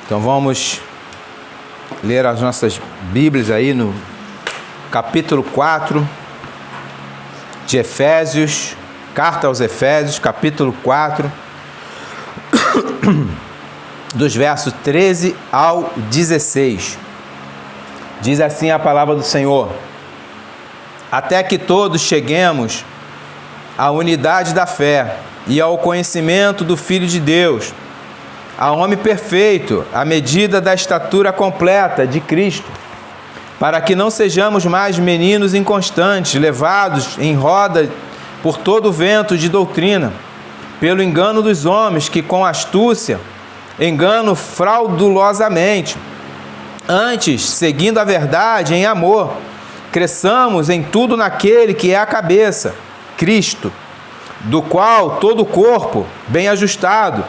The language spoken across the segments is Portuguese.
Então vamos ler as nossas Bíblias aí no capítulo 4 de Efésios, carta aos Efésios, capítulo 4, dos versos 13 ao 16. Diz assim a palavra do Senhor: até que todos cheguemos à unidade da fé e ao conhecimento do Filho de Deus, ao homem perfeito, à medida da estatura completa de Cristo, para que não sejamos mais meninos inconstantes, levados em roda por todo o vento de doutrina, pelo engano dos homens que com astúcia enganam fraudulosamente. Antes, seguindo a verdade em amor, cresçamos em tudo naquele que é a cabeça, Cristo, do qual todo o corpo, bem ajustado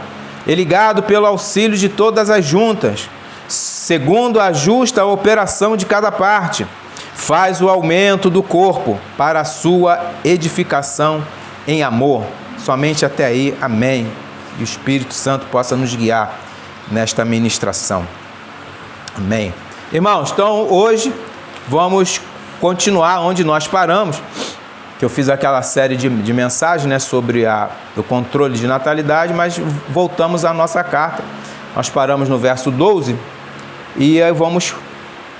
e ligado pelo auxílio de todas as juntas, segundo a justa operação de cada parte, faz o aumento do corpo para a sua edificação em amor. Somente até aí, amém. E o Espírito Santo possa nos guiar nesta ministração. Amém. Irmãos, então hoje vamos continuar onde nós paramos, que eu fiz aquela série de mensagens, né, sobre o controle de natalidade, mas voltamos à nossa carta. Nós paramos no verso 12 e aí vamos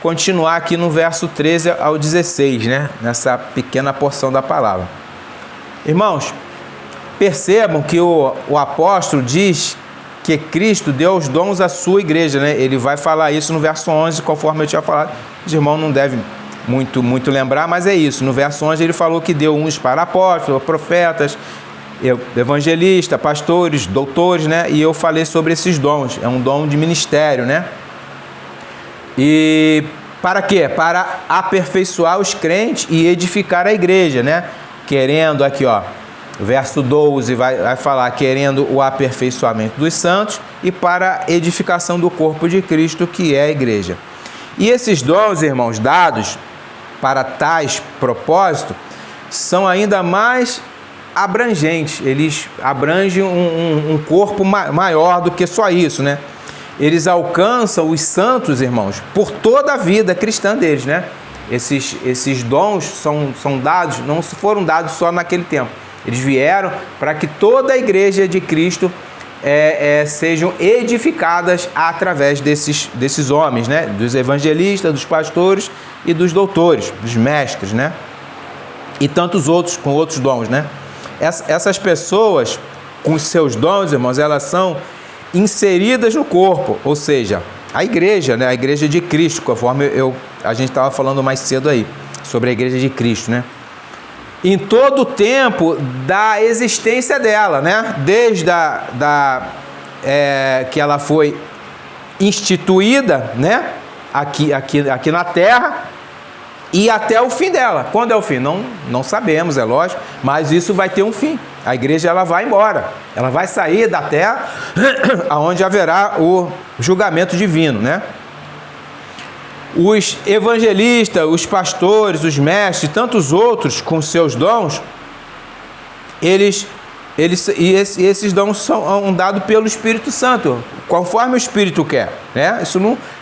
continuar aqui no verso 13 ao 16, né, nessa pequena porção da palavra. Irmãos, percebam que o apóstolo diz que Cristo deu os dons à sua igreja, né? Ele vai falar isso no verso 11, conforme eu tinha falado. Os irmãos não devem muito lembrar, mas é isso. No verso 11 ele falou que deu uns para apóstolos, profetas, evangelistas, pastores, doutores, né? E eu falei sobre esses dons. É um dom de ministério, né? E para quê? Para aperfeiçoar os crentes e edificar a igreja, né? Querendo aqui, ó, verso 12 vai falar querendo o aperfeiçoamento dos santos e para a edificação do corpo de Cristo, que é a igreja. E esses dons, irmãos, dados para tais propósitos, são ainda mais abrangentes. Eles abrangem um corpo maior do que só isso, né? Eles alcançam os santos, irmãos, por toda a vida cristã deles, né? Esses dons são dados, não foram dados só naquele tempo. Eles vieram para que toda a igreja de Cristo sejam edificadas através desses homens, né? Dos evangelistas, dos pastores e dos doutores, dos mestres, né? E tantos outros com outros dons, né? Essas pessoas, com os seus dons, irmãos, elas são inseridas no corpo, ou seja, a igreja, né? A igreja de Cristo, conforme a gente estava falando mais cedo aí, sobre a igreja de Cristo, né? Em todo o tempo da existência dela, né? Desde que ela foi instituída, né? Aqui na Terra e até o fim dela. Quando é o fim? Não sabemos, é lógico, mas isso vai ter um fim. A igreja ela vai embora, ela vai sair da Terra, aonde haverá o julgamento divino, né? Os evangelistas, os pastores, os mestres e tantos outros com seus dons, esses dons são dados pelo Espírito Santo, conforme o Espírito quer, né?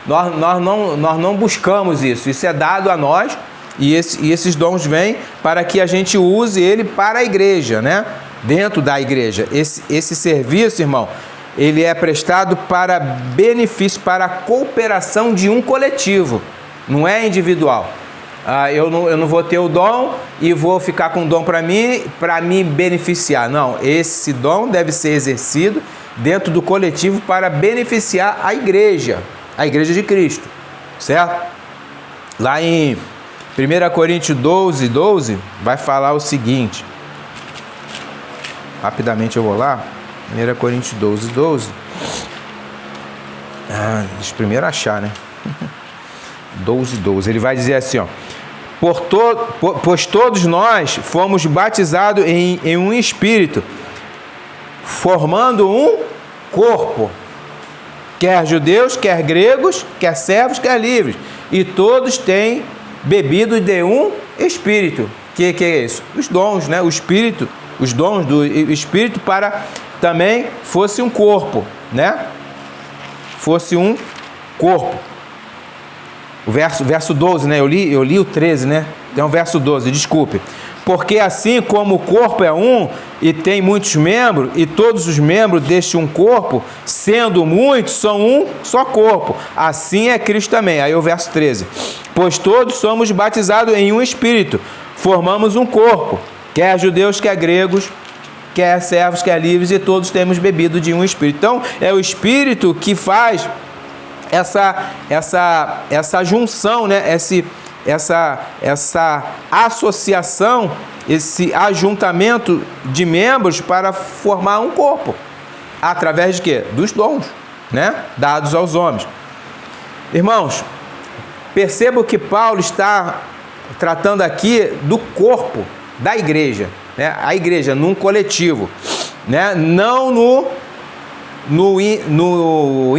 Nós não buscamos isso, isso é dado a nós e esses dons vêm para que a gente use ele para a igreja, né? Dentro da igreja. Esse serviço, irmão, ele é prestado para benefício, para a cooperação de um coletivo, não é individual. Eu não vou ter o dom e vou ficar com o dom para me beneficiar. Não, esse dom deve ser exercido dentro do coletivo para beneficiar a igreja de Cristo, certo? Lá em 1 Coríntios 12, vai falar o seguinte, rapidamente eu vou lá, 1 Coríntios 12. Deixa eu primeiro achar, né? 12. Ele vai dizer assim, ó: pois todos nós fomos batizados em um espírito, formando um corpo, quer judeus, quer gregos, quer servos, quer livres, e todos têm bebido de um espírito. Que é isso? Os dons, né? O espírito, os dons do espírito para também fosse um corpo, né? fosse um corpo. O verso 12, né? Eu li o 13, né? Tem um verso 12, desculpe. Porque assim como o corpo é um e tem muitos membros, e todos os membros deste um corpo, sendo muitos, são um só corpo. Assim é Cristo também. Aí o verso 13. Pois todos somos batizados em um Espírito, formamos um corpo, quer judeus, quer gregos, quer servos, quer livres, e todos temos bebido de um Espírito. Então, é o Espírito que faz essa junção, né? Essa associação, esse ajuntamento de membros para formar um corpo. Através de quê? Dos dons, né? Dados aos homens. Irmãos, perceba que Paulo está tratando aqui do corpo da igreja, né? A igreja num coletivo, né? Não no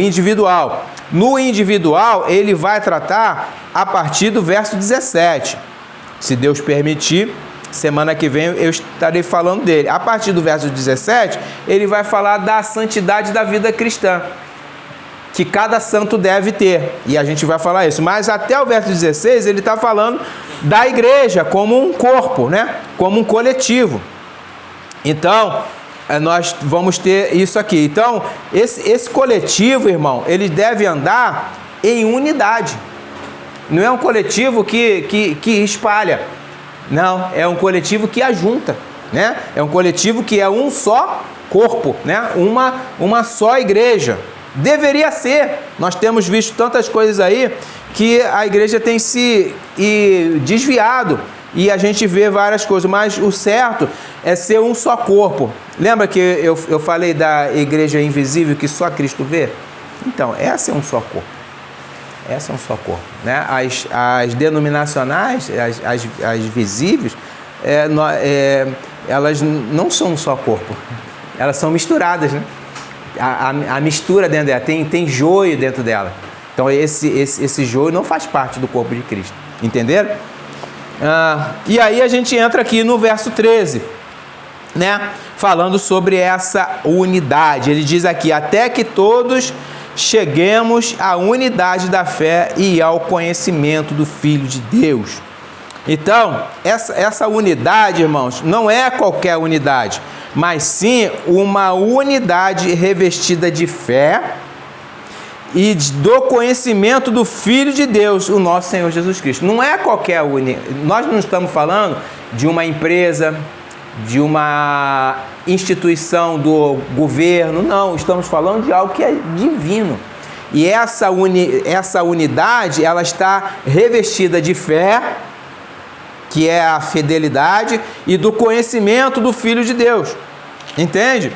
individual. No individual, ele vai tratar a partir do verso 17. Se Deus permitir, semana que vem eu estarei falando dele. A partir do verso 17, ele vai falar da santidade da vida cristã, que cada santo deve ter. E a gente vai falar isso. Mas até o verso 16, ele está falando da igreja como um corpo, né? Como um coletivo. Então, nós vamos ter isso aqui. Então, esse coletivo, irmão, ele deve andar em unidade. Não é um coletivo que espalha. Não, é um coletivo que ajunta, né? É um coletivo que é um só corpo, né? Uma só igreja. Deveria ser. Nós temos visto tantas coisas aí que a igreja tem se desviado. E a gente vê várias coisas, mas o certo é ser um só corpo. Lembra que eu falei da igreja invisível que só Cristo vê? Então, essa é um só corpo. Essa é um só corpo, né? As denominacionais, as visíveis, elas não são um só corpo. Elas são misturadas, né? A mistura dentro dela, tem joio dentro dela. Então, esse joio não faz parte do corpo de Cristo. Entenderam? E aí a gente entra aqui no verso 13, né? Falando sobre essa unidade. Ele diz aqui: até que todos cheguemos à unidade da fé e ao conhecimento do Filho de Deus. Então, essa unidade, irmãos, não é qualquer unidade, mas sim uma unidade revestida de fé e do conhecimento do Filho de Deus, o nosso Senhor Jesus Cristo. Não é qualquer unidade. Nós não estamos falando de uma empresa, de uma instituição do governo, não. Estamos falando de algo que é divino. E essa unidade, ela está revestida de fé, que é a fidelidade, e do conhecimento do Filho de Deus. Entende?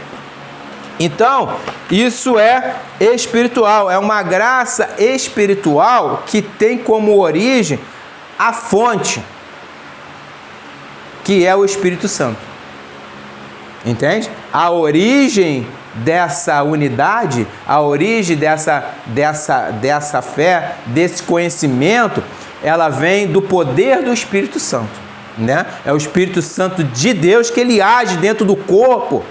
Então, isso é espiritual, é uma graça espiritual que tem como origem a fonte, que é o Espírito Santo. Entende? A origem dessa unidade, a origem dessa fé, desse conhecimento, ela vem do poder do Espírito Santo, né? É o Espírito Santo de Deus que ele age dentro do corpo,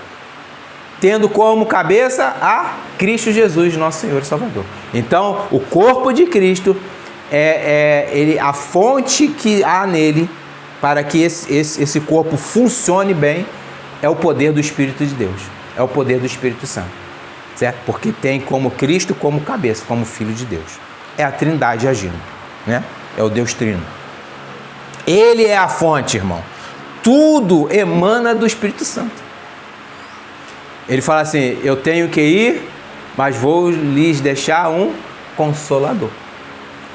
tendo como cabeça a Cristo Jesus, nosso Senhor e Salvador. Então, o corpo de Cristo a fonte que há nele para que esse corpo funcione bem é o poder do Espírito de Deus, é o poder do Espírito Santo, certo? Porque tem como Cristo como cabeça, como Filho de Deus. É a Trindade agindo, né? É o Deus Trino. Ele é a fonte, irmão. Tudo emana do Espírito Santo. Ele fala assim: eu tenho que ir, mas vou lhes deixar um Consolador.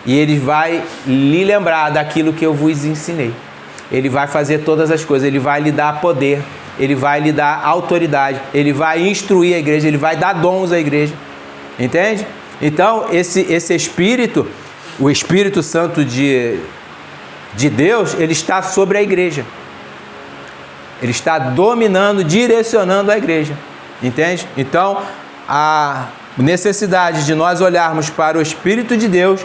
E ele vai lhe lembrar daquilo que eu vos ensinei. Ele vai fazer todas as coisas, ele vai lhe dar poder, ele vai lhe dar autoridade, ele vai instruir a igreja, ele vai dar dons à igreja. Entende? Então, esse Espírito, o Espírito Santo de Deus, ele está sobre a igreja. Ele está dominando, direcionando a igreja. Entende? Então, a necessidade de nós olharmos para o Espírito de Deus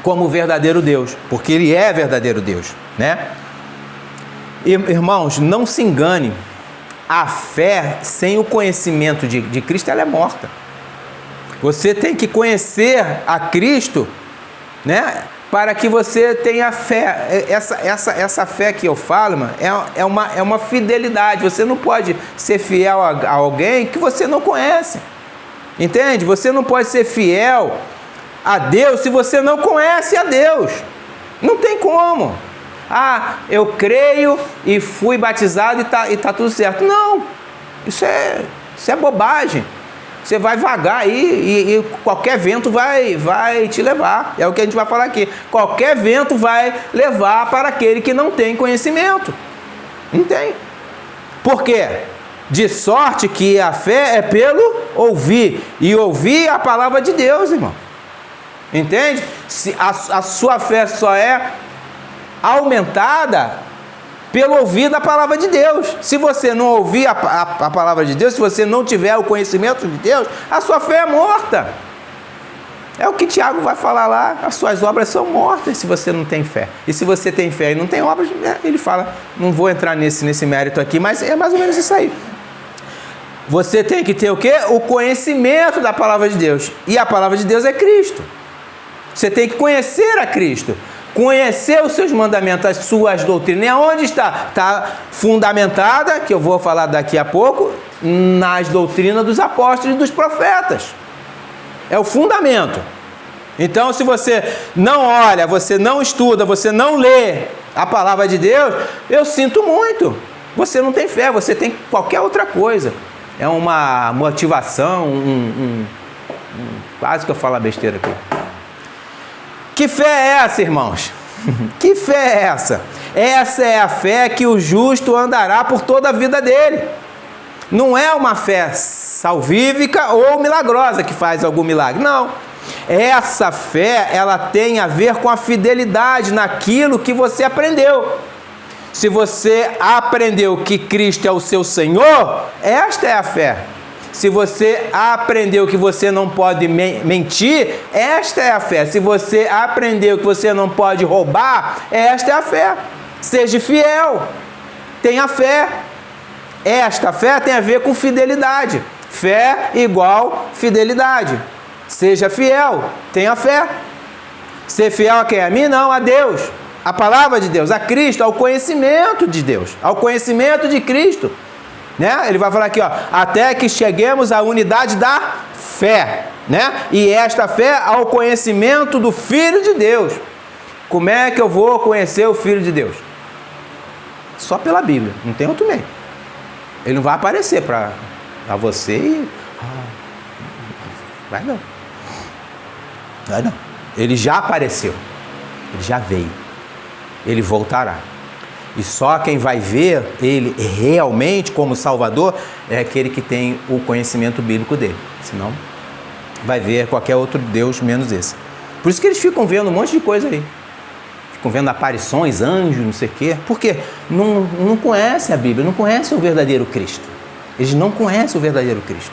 como verdadeiro Deus, porque ele é verdadeiro Deus, né? Irmãos, não se engane, a fé sem o conhecimento de Cristo, ela é morta. Você tem que conhecer a Cristo, né? Para que você tenha fé. Essa fé que eu falo, mano, é uma fidelidade. Você não pode ser fiel a alguém que você não conhece. Entende? Você não pode ser fiel a Deus se você não conhece a Deus. Não tem como. Ah, eu creio e fui batizado e tá tudo certo. Não. Isso é bobagem. Você vai vagar aí e qualquer vento vai te levar. É o que a gente vai falar aqui. Qualquer vento vai levar para aquele que não tem conhecimento. Não tem. Por quê? De sorte que a fé é pelo ouvir. E ouvir a palavra de Deus, irmão. Entende? Se a sua fé só é aumentada pelo ouvir da palavra de Deus. Se você não ouvir a palavra de Deus, se você não tiver o conhecimento de Deus, a sua fé é morta. É o que Tiago vai falar lá, as suas obras são mortas se você não tem fé. E se você tem fé e não tem obras, ele fala, não vou entrar nesse mérito aqui, mas é mais ou menos isso aí. Você tem que ter o quê? O conhecimento da palavra de Deus. E a palavra de Deus é Cristo. Você tem que conhecer a Cristo. Conhecer os seus mandamentos, as suas doutrinas. E aonde está? Está fundamentada, que eu vou falar daqui a pouco, nas doutrinas dos apóstolos e dos profetas. É o fundamento. Então, se você não olha, você não estuda, você não lê a palavra de Deus, eu sinto muito. Você não tem fé, você tem qualquer outra coisa. É uma motivação, quase que eu falo a besteira aqui. Que fé é essa, irmãos? Que fé é essa? Essa é a fé que o justo andará por toda a vida dele. Não é uma fé salvífica ou milagrosa que faz algum milagre. Não. Essa fé, ela tem a ver com a fidelidade naquilo que você aprendeu. Se você aprendeu que Cristo é o seu Senhor, esta é a fé. Se você aprendeu que você não pode mentir, esta é a fé. Se você aprendeu que você não pode roubar, esta é a fé. Seja fiel, tenha fé. Esta fé tem a ver com fidelidade. Fé igual fidelidade. Seja fiel, tenha fé. Ser fiel a quem? A mim? Não, a Deus. A palavra de Deus, a Cristo, ao conhecimento de Deus, ao conhecimento de Cristo. Né? Ele vai falar aqui, ó, até que cheguemos à unidade da fé, né? E esta fé ao conhecimento do Filho de Deus. Como é que eu vou conhecer o Filho de Deus? Só pela Bíblia, não tem outro meio. Ele não vai aparecer para você e... Vai não. Vai não. Ele já apareceu. Ele já veio. Ele voltará. E só quem vai ver ele realmente como Salvador é aquele que tem o conhecimento bíblico dele. Senão vai ver qualquer outro Deus menos esse. Por isso que eles ficam vendo um monte de coisa aí. Ficam vendo aparições, anjos, não sei o quê. Porque não conhecem a Bíblia, não conhecem o verdadeiro Cristo. Eles não conhecem o verdadeiro Cristo.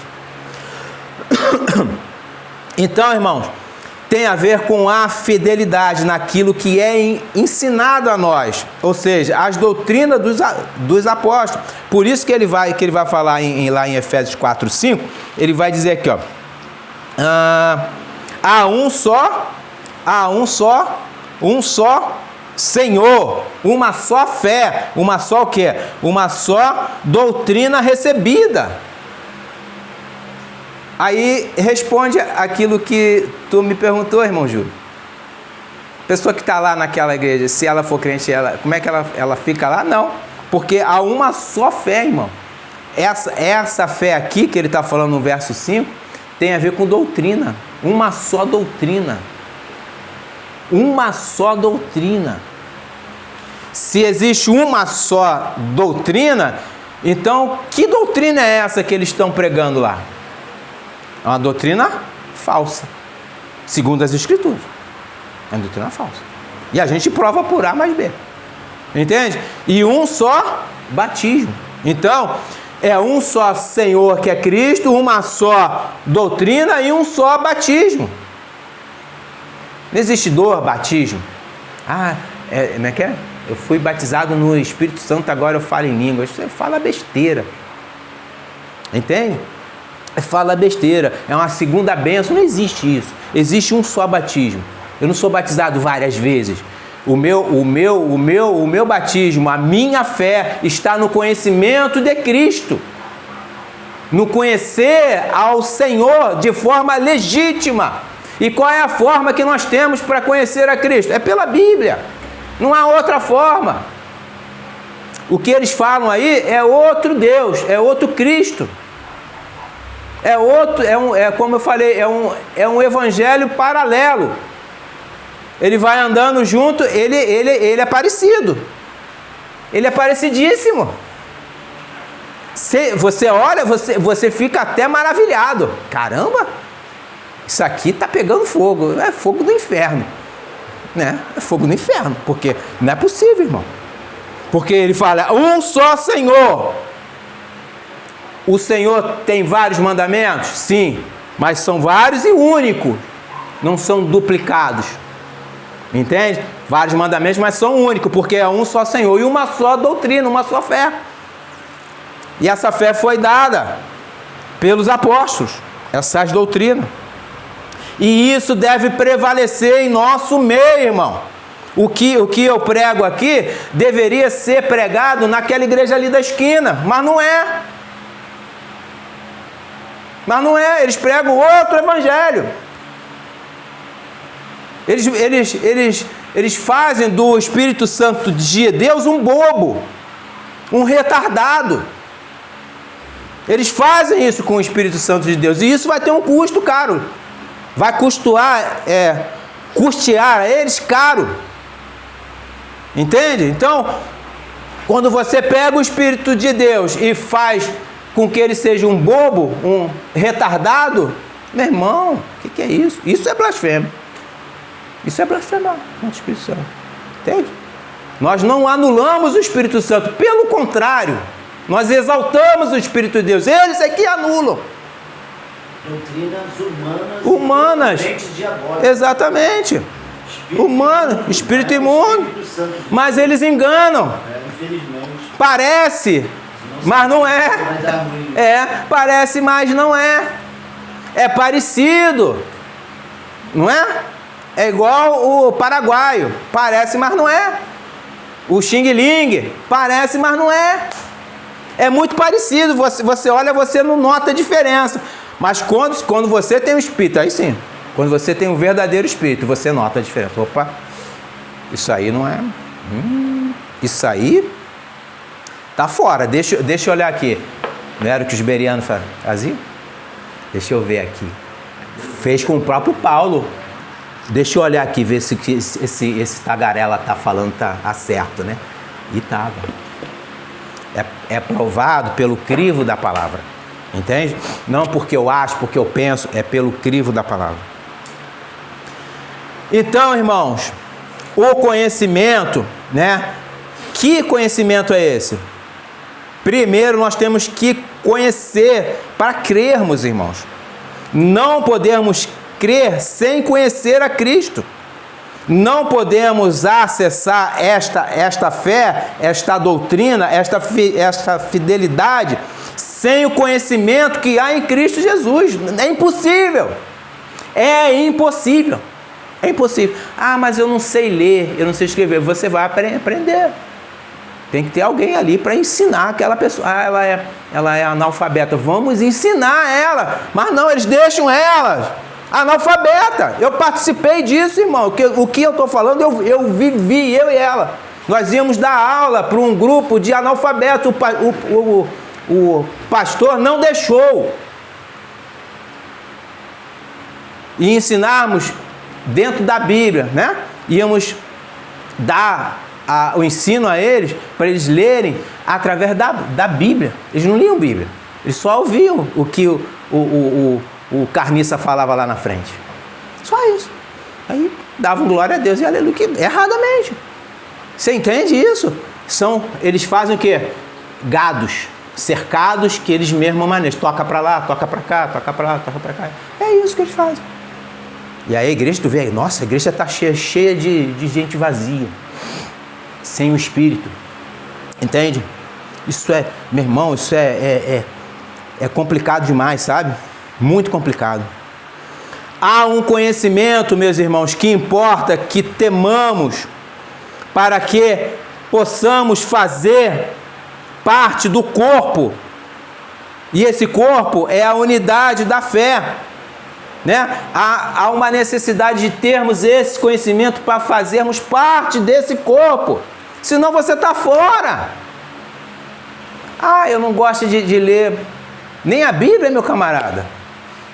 Então, irmãos, tem a ver com a fidelidade naquilo que é ensinado a nós, ou seja, as doutrinas dos apóstolos. Por isso que ele vai falar lá em Efésios 4:5, ele vai dizer aqui, ó, há um só Senhor, uma só fé, uma só o quê? Uma só doutrina recebida. Aí responde aquilo que tu me perguntou, irmão Júlio. Pessoa que está lá naquela igreja, se ela for crente, como é que ela fica lá? Não, porque há uma só fé, irmão. Essa fé aqui, que ele está falando no verso 5, tem a ver com doutrina. Uma só doutrina. Uma só doutrina. Se existe uma só doutrina, então que doutrina é essa que eles estão pregando lá? É uma doutrina falsa, segundo as Escrituras. É uma doutrina falsa. E a gente prova por A mais B. Entende? E um só batismo. Então, é um só Senhor que é Cristo, uma só doutrina e um só batismo. Não existe batismo. Como é que é? Eu fui batizado no Espírito Santo, agora eu falo em línguas. Você fala besteira. Entende? fala besteira, é uma segunda bênção. Não existe isso. Existe um só batismo. Eu não sou batizado várias vezes. O meu batismo, a minha fé está no conhecimento de Cristo. No conhecer ao Senhor de forma legítima. E qual é a forma que nós temos para conhecer a Cristo? É pela Bíblia. Não há outra forma. O que eles falam aí é outro Deus, é outro Cristo. É outro, como eu falei, é um evangelho paralelo. Ele vai andando junto, ele é parecido. Ele é parecidíssimo. Você olha, você fica até maravilhado. Caramba, isso aqui está pegando fogo. É fogo do inferno. Né? É fogo do inferno. Porque não é possível, irmão. Porque ele fala, um só Senhor. O Senhor tem vários mandamentos? Sim. Mas são vários e únicos. Não são duplicados. Entende? Vários mandamentos, mas são únicos. Porque é um só Senhor. E uma só doutrina, uma só fé. E essa fé foi dada pelos apóstolos. Essas doutrinas. E isso deve prevalecer em nosso meio, irmão. O que eu prego aqui deveria ser pregado naquela igreja ali da esquina, mas não é. Mas não é, eles pregam outro evangelho. Eles fazem do Espírito Santo de Deus um bobo, um retardado. Eles fazem isso com o Espírito Santo de Deus, e isso vai ter um custo caro. Vai custear a eles caro. Entende? Então, quando você pega o Espírito de Deus e faz com que ele seja um bobo, um retardado, meu irmão, o que é isso? Isso é blasfêmia. Isso é blasfemar contra o Espírito Santo. Entende? Nós não anulamos o Espírito Santo, pelo contrário, nós exaltamos o Espírito de Deus. Eles é que anulam. Doutrinas humanas. Exatamente. Humano, espírito imundo. Mas eles enganam. Infelizmente. Parece, mas não é. Parece, mas não é. É parecido. Não é? É igual o paraguaio. Parece, mas não é. O xing-ling. Parece, mas não é. É muito parecido. Você olha, você não nota a diferença. Mas quando você tem o Espírito, aí sim. Quando você tem o verdadeiro Espírito, você nota a diferença. Opa, isso aí não é... isso aí tá fora. Deixa eu olhar aqui. Não era o que os berianos faziam? Deixa eu ver aqui. Fez com o próprio Paulo. Deixa eu olhar aqui, ver se esse tagarela tá falando tá certo, né? E tava. É provado pelo crivo da palavra. Entende? Não porque eu acho, porque eu penso, é pelo crivo da palavra. Então, irmãos, o conhecimento, né? Que conhecimento é esse? Primeiro, nós temos que conhecer para crermos, irmãos. Não podemos crer sem conhecer a Cristo. Não podemos acessar esta fé, esta doutrina, esta fidelidade sem o conhecimento que há em Cristo Jesus. É impossível. É impossível. É impossível. Ah, mas eu não sei ler, eu não sei escrever. Você vai aprender. Tem que ter alguém ali para ensinar aquela pessoa. Ah, ela é analfabeta. Vamos ensinar ela. Mas não, eles deixam ela analfabeta. Eu participei disso, irmão. O que eu estou falando, eu vivi, eu e ela. Nós íamos dar aula para um grupo de analfabetos. O pastor não deixou. E ensinarmos dentro da Bíblia, né? Íamos dar o ensino a eles, para eles lerem através da Bíblia. Eles não liam Bíblia. Eles só ouviam o que o carniça falava lá na frente. Só isso. Aí davam glória a Deus e aleluia. Erradamente. Você entende isso? Eles fazem o quê? Gados. Cercados que eles mesmos manejam. Toca para lá, toca para cá, toca para lá, toca para cá. É isso que eles fazem. E aí a igreja, tu vê, nossa, a igreja está cheia de gente vazia. Sem o Espírito. Entende? Isso é, meu irmão, isso é complicado demais, sabe? Muito complicado. Há um conhecimento, meus irmãos, que importa que temamos para que possamos fazer parte do corpo. E esse corpo é a unidade da fé, né? Há uma necessidade de termos esse conhecimento para fazermos parte desse corpo. Senão você está fora. Ah, eu não gosto de ler nem a Bíblia, meu camarada.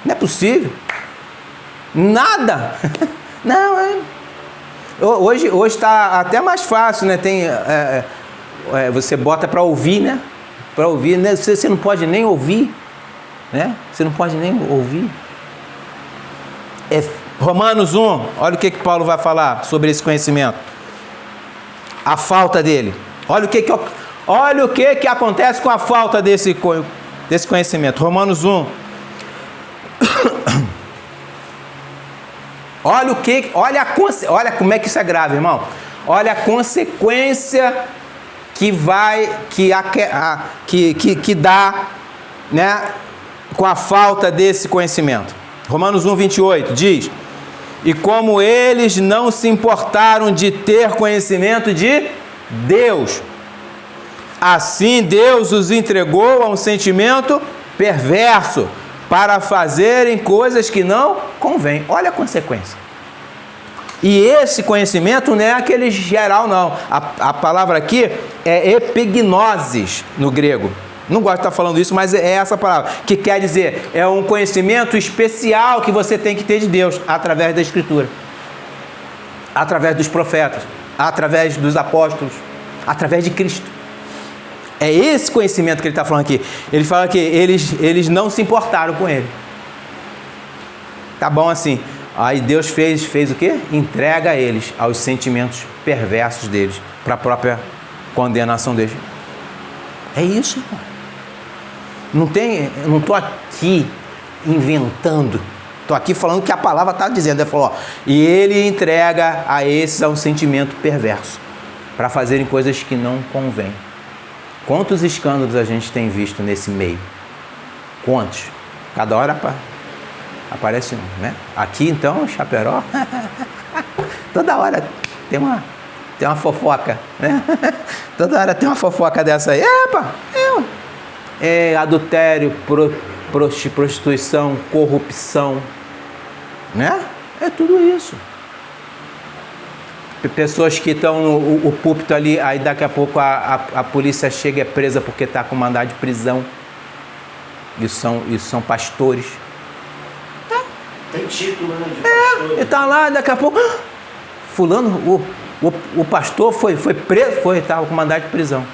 Não é possível. Nada. Não, hoje está até mais fácil, né? Tem, você bota para ouvir, né? Para ouvir, né? Você não pode nem ouvir, né? Você não pode nem ouvir. Romanos 1, olha o que Paulo vai falar sobre esse conhecimento. A falta dele. Olha o que acontece com a falta desse conhecimento. Romanos 1. Olha como é que isso é grave, irmão. Olha a consequência que dá, né, com a falta desse conhecimento. Romanos 1, 28 diz: e como eles não se importaram de ter conhecimento de Deus, assim Deus os entregou a um sentimento perverso para fazerem coisas que não convêm. Olha a consequência. E esse conhecimento não é aquele geral, não. A palavra aqui é epignosis no grego. Não gosto de estar falando isso, mas é essa palavra, que quer dizer, é um conhecimento especial que você tem que ter de Deus, através da Escritura, através dos profetas, através dos apóstolos, através de Cristo. É esse conhecimento que ele está falando aqui. Ele fala que eles não se importaram com ele. Tá bom assim. Aí Deus fez o quê? Entrega a eles aos sentimentos perversos deles, para a própria condenação deles. É isso, irmão. Não estou aqui inventando. Estou aqui falando o que a palavra está dizendo. Ele falou, ó, e ele entrega a esses a um sentimento perverso, para fazerem coisas que não convêm. Quantos escândalos a gente tem visto nesse meio? Quantos? Cada hora aparece um, né? Aqui então, Chaperó, toda hora tem uma fofoca, né? Toda hora tem uma fofoca dessa aí. Adultério, prostituição, corrupção, né? É tudo isso. Pessoas que estão no púlpito ali, aí daqui a pouco a polícia chega e é presa porque está com mandado de prisão. Isso são pastores. Tem título, né, de pastor. Ele está lá, daqui a pouco, fulano, o pastor foi preso, estava com mandado de prisão.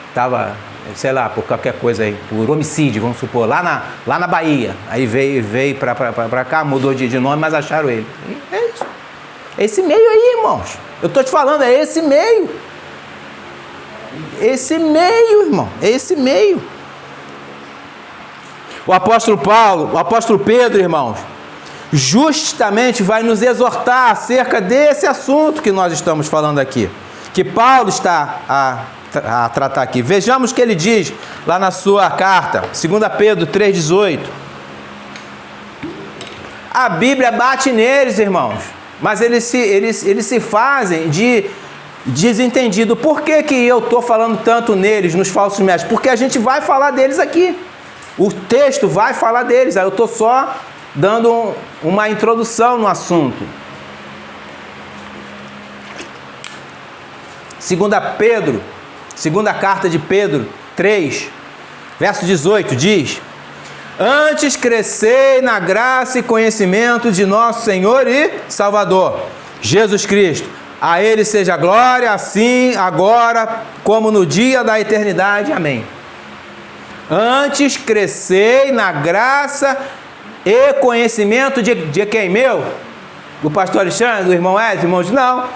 Estava, sei lá, por qualquer coisa aí, por homicídio, vamos supor, lá na Bahia. Aí veio para cá, mudou de nome, mas acharam ele. É isso. Esse meio aí, irmãos. Eu estou te falando, é esse meio. Esse meio, irmão. É esse meio. O apóstolo Pedro, irmãos, justamente vai nos exortar acerca desse assunto que nós estamos falando aqui, que Paulo está a tratar aqui. Vejamos o que ele diz lá na sua carta, 2 Pedro 3,18. A Bíblia bate neles, irmãos, mas eles se fazem de desentendido. Por que eu estou falando tanto neles, nos falsos mestres? Porque a gente vai falar deles aqui. O texto vai falar deles. Eu estou só dando uma introdução no assunto. 2 carta de Pedro 3, verso 18, diz: antes crescei na graça e conhecimento de nosso Senhor e Salvador, Jesus Cristo. A Ele seja glória, assim, agora, como no dia da eternidade. Amém. Antes crescei na graça e conhecimento de quem, meu? Do pastor Alexandre, do irmão Edson, irmãos? Não.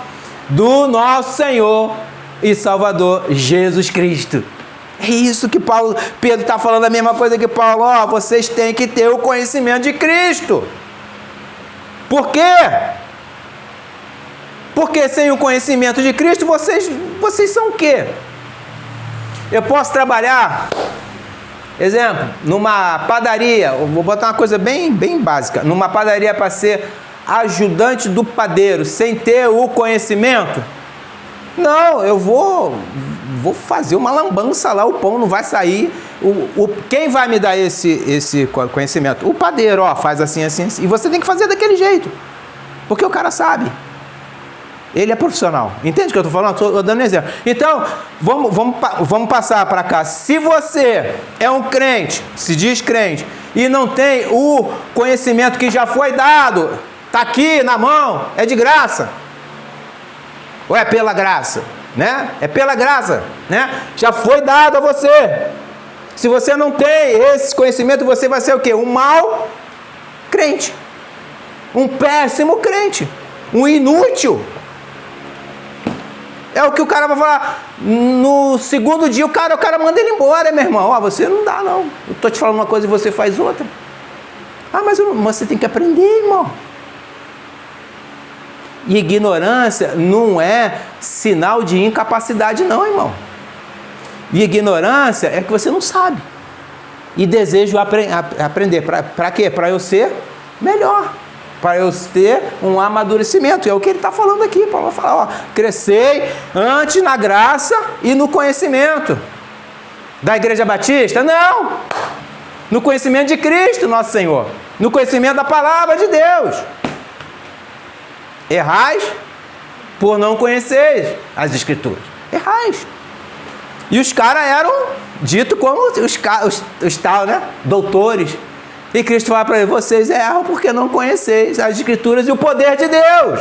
Do nosso Senhor e Salvador, Jesus Cristo. É isso que Pedro está falando, a mesma coisa que Paulo. Vocês têm que ter o conhecimento de Cristo. Por quê? Porque sem o conhecimento de Cristo, vocês são o quê? Eu posso trabalhar Exemplo, numa padaria, eu vou botar uma coisa bem básica, numa padaria para ser ajudante do padeiro, sem ter o conhecimento, não, eu vou fazer uma lambança lá, o pão não vai sair. Quem vai me dar esse conhecimento? O padeiro, ó, faz assim, assim, assim. E você tem que fazer daquele jeito, porque o cara sabe. Ele é profissional. Entende o que eu estou falando? Estou dando um exemplo. Então, vamos passar para cá. Se você é um crente, se diz crente, e não tem o conhecimento que já foi dado, está aqui na mão, é de graça. Ou é pela graça? Né? É pela graça. Né? Já foi dado a você. Se você não tem esse conhecimento, você vai ser o quê? Um mau crente. Um péssimo crente. Um inútil. É o que o cara vai falar. No segundo dia, o cara manda ele embora, meu irmão. Ó, você não dá, não. Eu estou te falando uma coisa e você faz outra. Ah, mas você tem que aprender, irmão. E ignorância não é sinal de incapacidade, não, irmão. E ignorância é que você não sabe. E desejo aprender. Para quê? Para eu ser melhor. Para eu ter um amadurecimento. É o que ele está falando aqui. Paulo vai falar, ó, crescei antes na graça e no conhecimento. Da Igreja Batista? Não. No conhecimento de Cristo, nosso Senhor. No conhecimento da palavra de Deus. Errais por não conheceres as Escrituras. Errais. E os caras eram ditos como os tal, né? Doutores. E Cristo fala para eles, vocês erram porque não conheceis as Escrituras e o poder de Deus.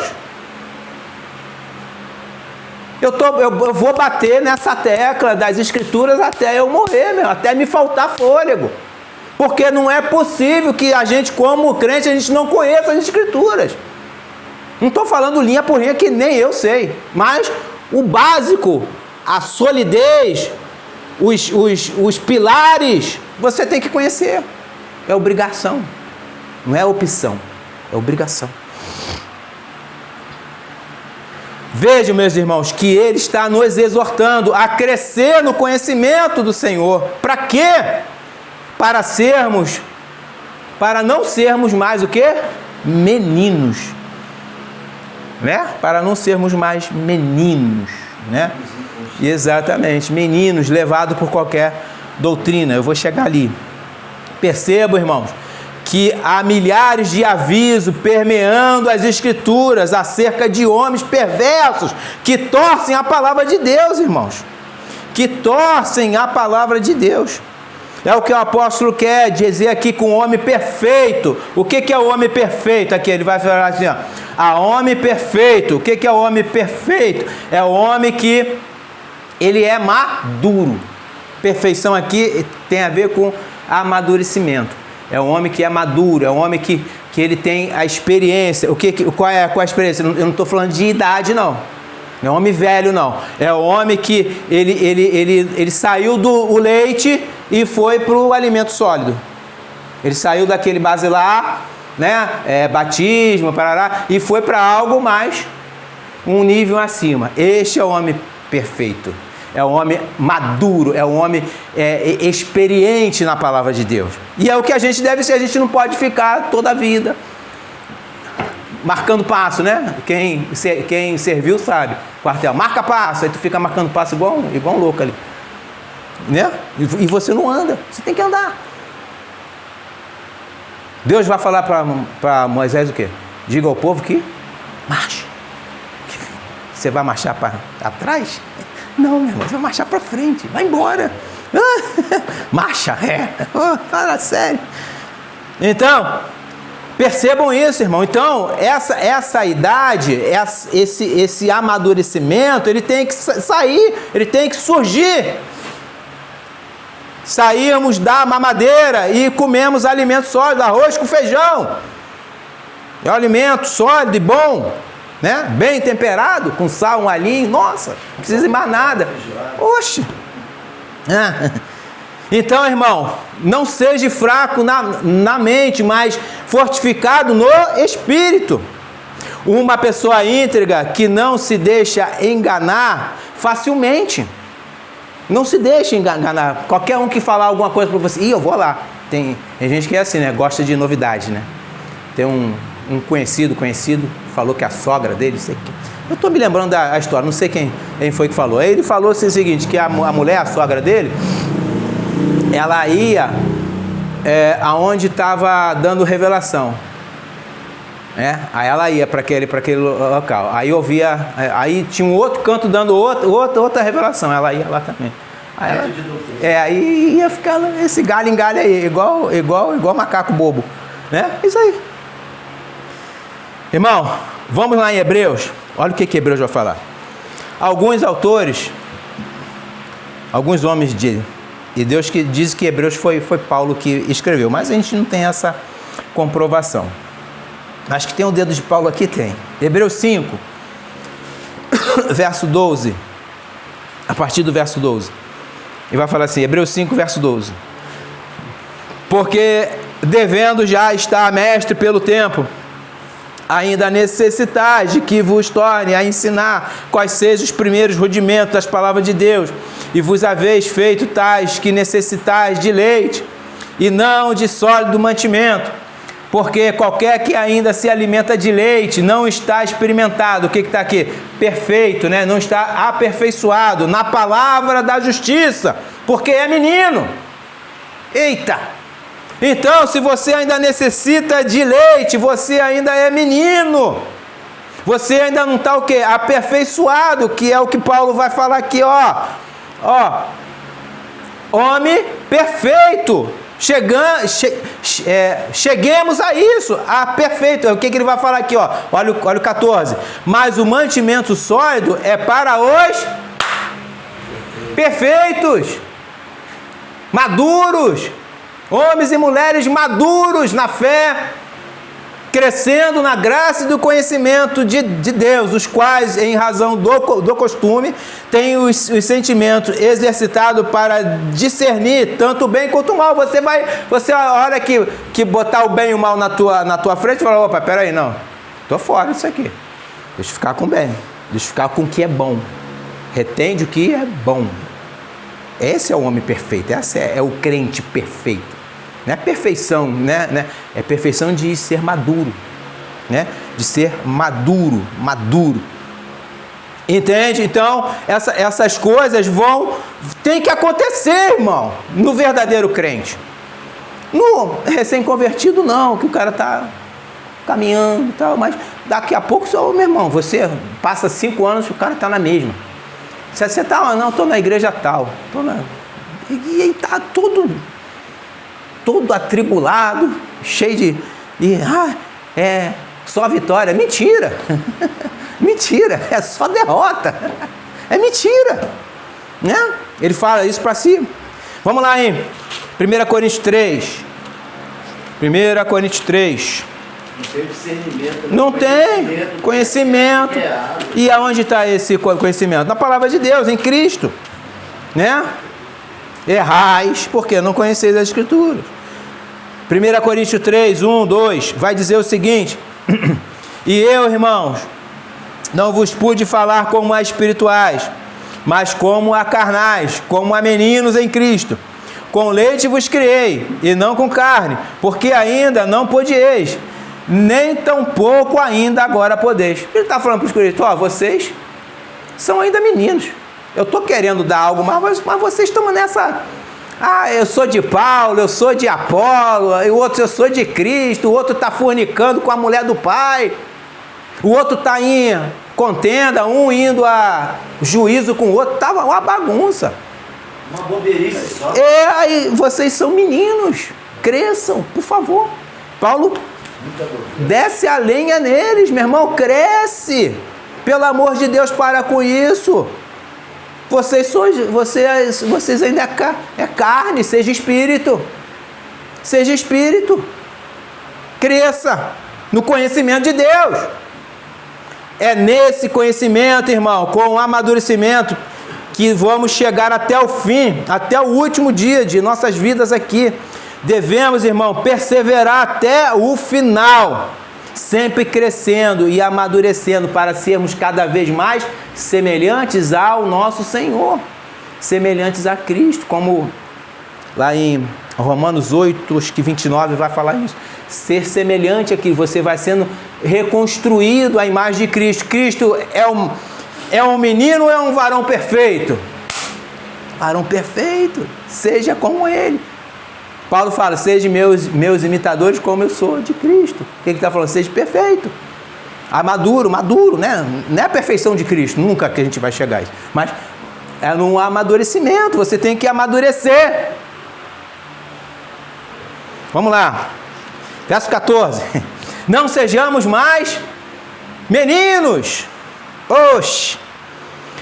Eu vou bater nessa tecla das Escrituras até eu morrer, meu, até me faltar fôlego. Porque não é possível que a gente, como crente, a gente não conheça as Escrituras. Não estou falando linha por linha que nem eu sei, mas o básico, a solidez, os pilares, você tem que conhecer. É obrigação, não é opção, é obrigação. Vejam, meus irmãos, que ele está nos exortando a crescer no conhecimento do Senhor. Para quê? Para não sermos mais o quê? Meninos. Né? Para não sermos mais meninos, né? Exatamente, meninos levados por qualquer doutrina. Eu vou chegar ali. Percebam, irmãos, que há milhares de avisos permeando as Escrituras acerca de homens perversos que torcem a palavra de Deus, irmãos. Que torcem a palavra de Deus. É o que o apóstolo quer dizer aqui com o homem perfeito. O que é o homem perfeito aqui? Ele vai falar assim, ó. A homem perfeito. O que é o homem perfeito? É o homem que ele é maduro. Perfeição aqui tem a ver com amadurecimento. É um homem que é maduro, é um homem que ele tem a experiência. Qual é a experiência? Eu não estou falando de idade, não. Não é um homem velho, não. É um homem que ele saiu do leite e foi para o alimento sólido. Ele saiu daquele basilar, né? Batismo, parará, e foi para algo mais, um nível acima. Este é o homem perfeito. É um homem maduro, é um homem experiente na palavra de Deus. E é o que a gente deve ser. A gente não pode ficar toda a vida marcando passo, né? Quem serviu sabe. Quartel, marca passo. Aí tu fica marcando passo igual um louco ali. Né? E você não anda. Você tem que andar. Deus vai falar para Moisés o quê? Diga ao povo que marche. Você vai marchar para atrás? Não, meu irmão, você vai marchar para frente, vai embora. Marcha, fala sério. Então, percebam isso, irmão. Então, essa idade, esse amadurecimento, ele tem que sair, ele tem que surgir. Saímos da mamadeira e comemos alimento sólido, arroz com feijão. É um alimento sólido e bom. Né? Bem temperado, com sal, um alhinho, nossa, não precisa de mais nada. Oxe! Então, irmão, não seja fraco na mente, mas fortificado no espírito. Uma pessoa íntegra que não se deixa enganar facilmente. Não se deixe enganar. Qualquer um que falar alguma coisa para você, eu vou lá. Tem gente que é assim, né? Gosta de novidade, né? Tem um conhecido falou que a sogra dele, sei que... Eu estou me lembrando da história, não sei quem foi que falou. Aí ele falou assim, o seguinte, que a mulher, a sogra dele, ela ia aonde estava dando revelação. Aí ela ia para aquele local. Aí ouvia, aí tinha um outro canto dando outra revelação. Ela ia lá também. Aí ia ficar esse galho em galho aí, igual macaco bobo, né? Isso aí. Irmão, vamos lá em Hebreus. Olha o que Hebreus vai falar. Alguns autores, alguns homens de Deus que dizem que Hebreus foi Paulo que escreveu, mas a gente não tem essa comprovação. Acho que tem o dedo de Paulo aqui, tem. Hebreus 5, verso 12. A partir do verso 12. Ele vai falar assim, Hebreus 5, verso 12. Porque devendo já estar mestre pelo tempo, ainda necessitais de que vos torne a ensinar quais sejam os primeiros rudimentos das palavras de Deus, e vos haveis feito tais que necessitais de leite, e não de sólido mantimento, porque qualquer que ainda se alimenta de leite não está experimentado, o que está aqui? Perfeito, né? Não está aperfeiçoado na palavra da justiça, porque é menino. Eita! Então, se você ainda necessita de leite, você ainda é menino. Você ainda não está o quê? Aperfeiçoado, que é o que Paulo vai falar aqui, ó. Homem perfeito. Cheguemos a isso, a perfeito. O que ele vai falar aqui, ó? Olha o 14. Mas o mantimento sólido é para os perfeitos, maduros. Homens e mulheres maduros na fé, crescendo na graça e do conhecimento de Deus, os quais, em razão do costume, têm os sentimentos exercitados para discernir tanto o bem quanto o mal. Você a hora que botar o bem e o mal na tua frente, fala, opa, peraí, não, tô fora disso aqui. Deixa eu ficar com o bem, deixa eu ficar com o que é bom. Retende o que é bom. Esse é o homem perfeito, esse é o crente perfeito. Não é perfeição, né? É perfeição de ser maduro, né? De ser maduro. Entende? Então, essas coisas tem que acontecer, irmão, no verdadeiro crente. No recém-convertido, não, que o cara tá caminhando e tal, mas daqui a pouco, meu irmão, você passa 5 anos, o cara tá na mesma. Você tá, não, tô na igreja tal, e aí tá todo atribulado, cheio só vitória. Mentira. Mentira, é só derrota. É mentira, né? Ele fala isso para si. Vamos lá, hein? 1 Coríntios 3. 1 Coríntios 3. Não tem conhecimento. E aonde está esse conhecimento? Na palavra de Deus, em Cristo, né? Errais, porque não conheceis as Escrituras. 1 Coríntios 3, 1, 2, vai dizer o seguinte: e eu, irmãos, não vos pude falar como a espirituais, mas como a carnais, como a meninos em Cristo. Com leite vos criei, e não com carne, porque ainda não podieis, nem tampouco ainda agora podeis. Ele está falando para os cristãos, vocês são ainda meninos. Eu estou querendo dar algo, mas vocês estão nessa... eu sou de Paulo, eu sou de Apolo, e o outro eu sou de Cristo, o outro está fornicando com a mulher do pai, o outro está em contenda, um indo a juízo com o outro, estava uma bagunça. Uma bobeirice só. Aí vocês são meninos, cresçam, por favor. Paulo desce a lenha neles, meu irmão, cresce, pelo amor de Deus, para com isso. Vocês ainda é carne, seja espírito. Seja espírito. Cresça no conhecimento de Deus. É nesse conhecimento, irmão, com o amadurecimento, que vamos chegar até o fim, até o último dia de nossas vidas aqui. Devemos, irmão, perseverar até o final, sempre crescendo e amadurecendo para sermos cada vez mais semelhantes ao nosso Senhor. semelhantes a Cristo, como lá em Romanos 8, acho que 29 vai falar isso. Ser semelhante a Cristo, você vai sendo reconstruído à imagem de Cristo. Cristo é um menino ou é um varão perfeito? Varão perfeito, seja como ele. Paulo fala, seja meus imitadores como eu sou de Cristo. O que ele está falando? Seja perfeito. Maduro, né? Não é a perfeição de Cristo, nunca que a gente vai chegar a isso. Mas é um amadurecimento, você tem que amadurecer. Vamos lá. Verso 14. Não sejamos mais meninos. Oxe.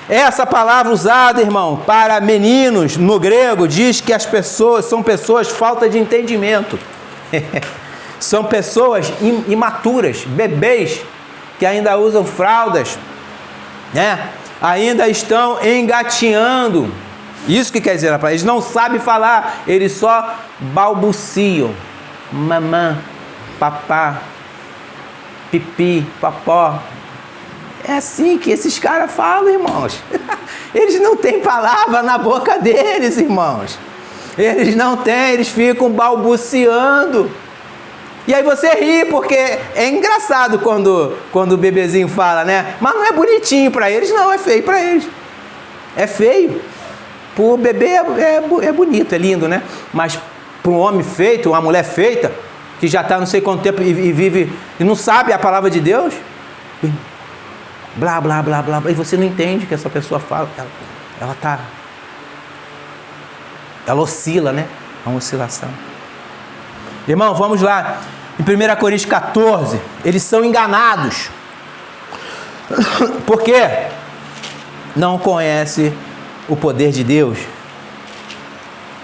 Essa palavra usada, irmão, para meninos, no grego, diz que as pessoas são pessoas falta de entendimento. São pessoas imaturas, bebês, que ainda usam fraldas, né? Ainda estão engatinhando. Isso que quer dizer, eles não sabem falar, eles só balbuciam. Mamã, papá, pipi, papó. É assim que esses caras falam, irmãos. Eles não têm palavra na boca deles, irmãos. Eles não têm, eles ficam balbuciando. E aí você ri, porque é engraçado quando o bebezinho fala, né? Mas não é bonitinho para eles, não, é feio para eles. É feio. Para o bebê é bonito, é lindo, né? Mas para um homem feito, uma mulher feita, que já está não sei quanto tempo e vive e não sabe a palavra de Deus, blá, blá, blá, blá, blá, e você não entende o que essa pessoa fala. Ela oscila, né? É uma oscilação. Irmão, vamos lá. Em 1 Coríntios 14, eles são enganados. Por quê? Não conhece o poder de Deus.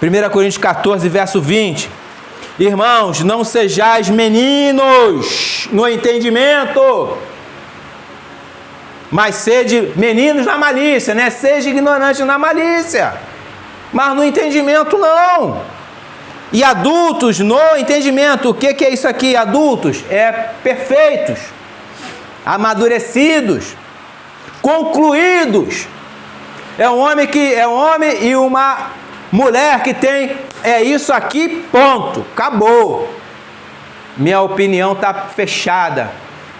1 Coríntios 14, verso 20. Irmãos, não sejais meninos no entendimento, mas sede meninos na malícia, né? Seja ignorante na malícia, mas no entendimento não. E adultos no entendimento. O que é isso aqui? Adultos é perfeitos, amadurecidos, concluídos. É um homem e uma mulher que tem isso aqui, ponto, acabou. Minha opinião está fechada.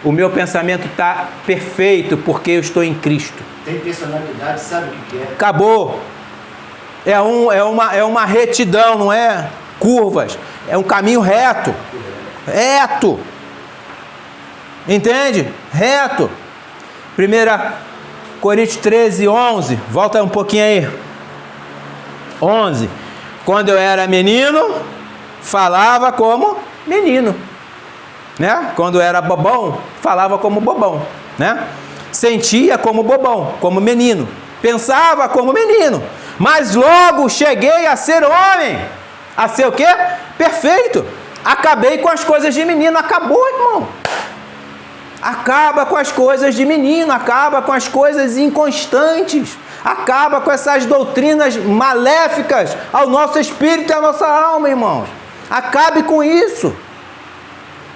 O meu pensamento está perfeito porque eu estou em Cristo. Tem personalidade, sabe o que é? Acabou. É uma retidão, não é curvas. É um caminho reto. Reto. Entende? Reto. 1 Coríntios 13, 11. Volta um pouquinho aí. 11. Quando eu era menino, falava como menino. Né? Quando eu era bobão, falava como bobão, né? Sentia como bobão, como menino. Pensava como menino. Mas logo cheguei a ser homem. A ser o quê? Perfeito. Acabei com as coisas de menino. Acabou, irmão. Acaba com as coisas de menino. Acaba com as coisas inconstantes. Acaba com essas doutrinas maléficas ao nosso espírito e à nossa alma, irmãos. Acabe com isso.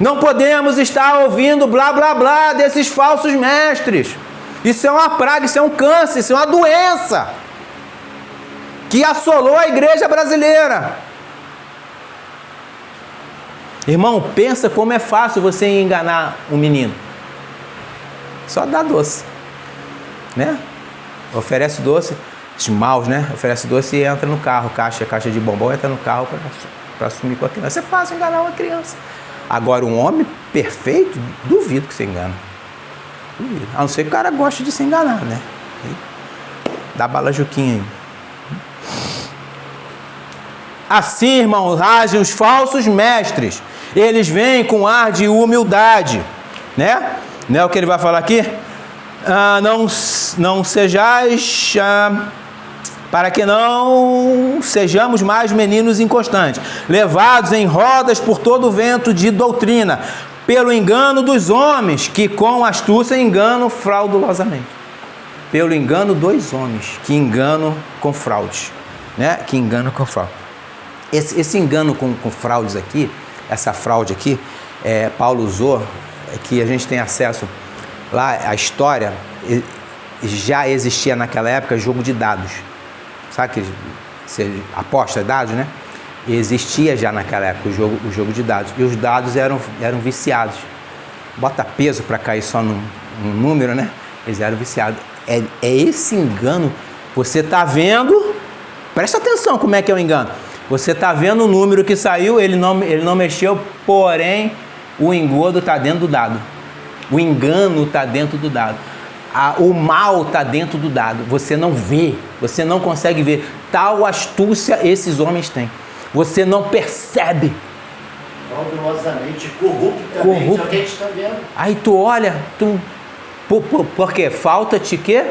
Não podemos estar ouvindo blá blá blá desses falsos mestres. Isso é uma praga, isso é um câncer, isso é uma doença que assolou a igreja brasileira. Irmão, pensa como é fácil você enganar um menino. Só dá doce, né? Oferece doce, os maus, né? Oferece doce e entra no carro, caixa de bombom, entra no carro para sumir com a criança. É fácil enganar uma criança. Agora, um homem perfeito, duvido que você engana. Duvido. A não ser que o cara goste de se enganar, né? Dá bala juquinha aí. Assim, irmãos, agem os falsos mestres. Eles vêm com ar de humildade, né? Não é o que ele vai falar aqui? Não sejais... para que não sejamos mais meninos inconstantes, levados em rodas por todo o vento de doutrina, pelo engano dos homens, que com astúcia enganam fraudulosamente. Pelo engano dos homens, que enganam com fraude, né? Que enganam com fraude. Esse engano com fraudes aqui, essa fraude aqui, Paulo usou, que a gente tem acesso lá, a história, já existia naquela época jogo de dados. sabe que você aposta dados, né? Existia já naquela época o jogo de dados. E os dados eram viciados. Bota peso para cair só num número, né? Eles eram viciados. É esse engano. Você está vendo, presta atenção como é que é o engano. Você está vendo o número que saiu, ele não mexeu, porém o engodo está dentro do dado. O engano está dentro do dado. O mal está dentro do dado. Você não vê, você não consegue ver. Tal astúcia esses homens têm. Você não percebe. Fraudulosamente, corruptamente, é o que a gente está vendo. Aí tu olha, por quê? Falta-te quê?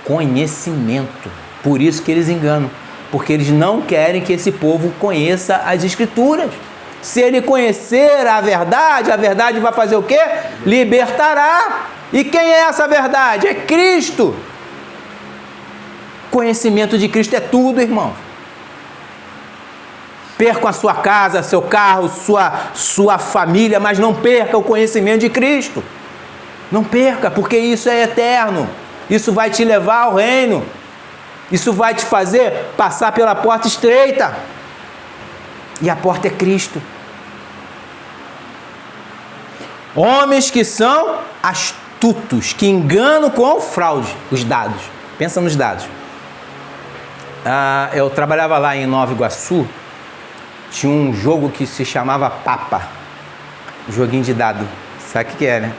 Conhecimento. Por isso que eles enganam. Porque eles não querem que esse povo conheça as Escrituras. Se ele conhecer a verdade vai fazer o quê? Libertará. E quem é essa verdade? É Cristo. Conhecimento de Cristo é tudo, irmão. Perca a sua casa, seu carro, sua família, mas não perca o conhecimento de Cristo. Não perca, porque isso é eterno. Isso vai te levar ao reino. Isso vai te fazer passar pela porta estreita. E a porta é Cristo. Homens que são astutos, que enganam com fraude os dados. Pensa nos dados. Eu trabalhava lá em Nova Iguaçu. Tinha um jogo que se chamava Papa. Joguinho de dado. Sabe o que é, né?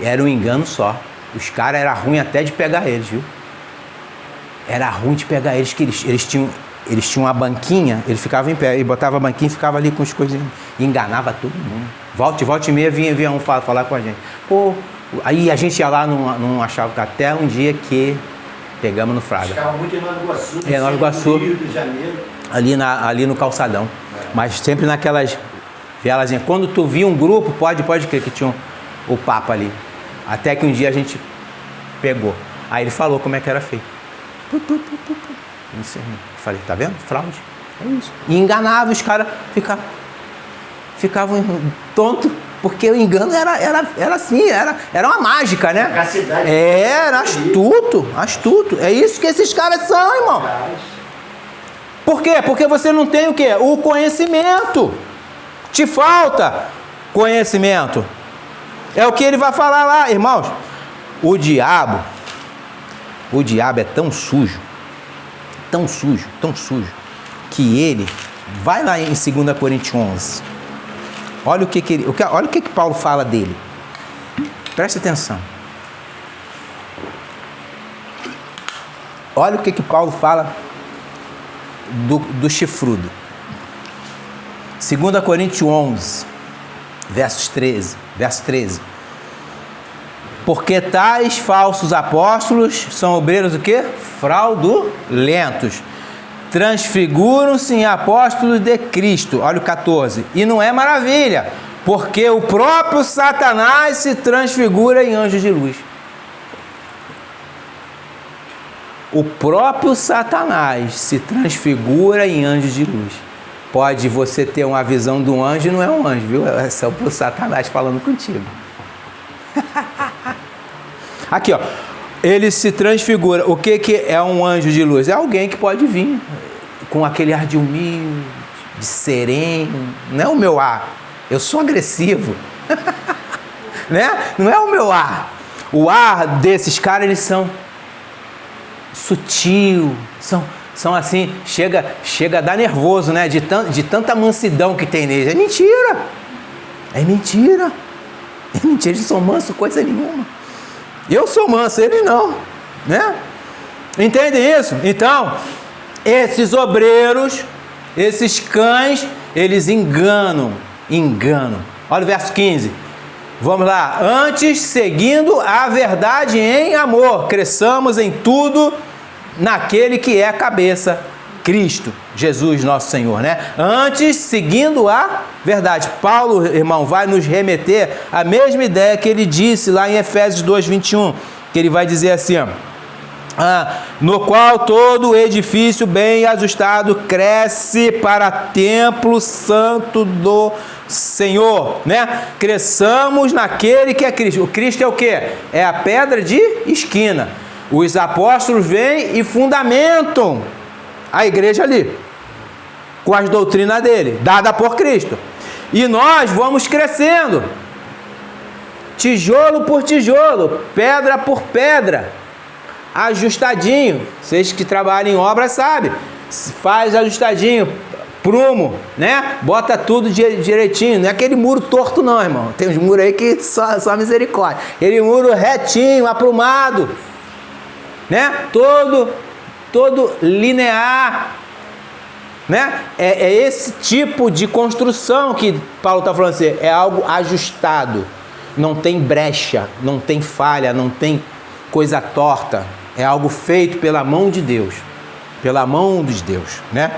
Era um engano só. Os caras era ruim até de pegar eles, viu? Era ruim de pegar eles, que eles tinham uma banquinha, ele ficava em pé, e botava a banquinha e ficava ali com as coisinhas. E enganava todo mundo. Volta e meia vinha um falar com a gente. Pô, aí a gente ia lá, não achava, até um dia que pegamos no Fraga. Ficava muito em Nova Iguaçu. Nova Iguaçu. Rio de Janeiro. Ali no calçadão. Mas sempre naquelas vielazinhas. Quando tu via um grupo, pode crer que tinha o Papa ali. Até que um dia a gente pegou. Aí ele falou como é que era feito. Falei, tá vendo? Fraude. É isso. E enganava, os caras ficavam tontos, porque o engano era assim, era uma mágica, né? Era astuto. É isso que esses caras são, irmão. Por quê? Porque você não tem o quê? O conhecimento. Te falta conhecimento. É o que ele vai falar lá, irmãos. O diabo é tão sujo, que ele, vai lá em 2 Coríntios 11, olha o que Paulo fala dele, preste atenção, olha o que Paulo fala do chifrudo, 2 Coríntios 11, verso 13, porque tais falsos apóstolos são obreiros o quê? Fraudulentos. Transfiguram-se em apóstolos de Cristo. Olha o 14. E não é maravilha, porque o próprio Satanás se transfigura em anjos de luz. O próprio Satanás se transfigura em anjos de luz. Pode você ter uma visão de um anjo e não é um anjo, viu? É só o Satanás falando contigo. Aqui, ó, ele se transfigura. O que é um anjo de luz? É alguém que pode vir com aquele ar de humilde, de sereno. Não é o meu ar. Eu sou agressivo. Né? Não é o meu ar. O ar desses caras, eles são sutil, são assim, chega a dar nervoso, né? De tanta mansidão que tem neles. É mentira. Eles são mansos, coisa nenhuma. Eu sou manso, eles não, né? Entendem isso? Então, esses obreiros, esses cães, eles enganam. Olha o verso 15. Vamos lá. Antes, seguindo a verdade em amor, cresçamos em tudo naquele que é a cabeça, Cristo, Jesus nosso Senhor, né? Antes, seguindo a verdade. Paulo, irmão, vai nos remeter à mesma ideia que ele disse lá em Efésios 2:21, que ele vai dizer assim, ó, no qual todo edifício bem ajustado cresce para templo santo do Senhor, né? Cresçamos naquele que é Cristo. O Cristo é o quê? É a pedra de esquina. Os apóstolos vêm e fundamentam a igreja ali, com as doutrinas dele, dada por Cristo. E nós vamos crescendo, tijolo por tijolo, pedra por pedra, ajustadinho. Vocês que trabalham em obra sabem, faz ajustadinho, prumo, né? Bota tudo direitinho, não é aquele muro torto não, irmão. Tem uns muros aí que só misericórdia. Aquele muro retinho, aprumado, né? Todo linear, né? É esse tipo de construção que Paulo está falando assim, é algo ajustado, não tem brecha, não tem falha, não tem coisa torta, é algo feito pela mão de Deus, pela mão de Deus, né?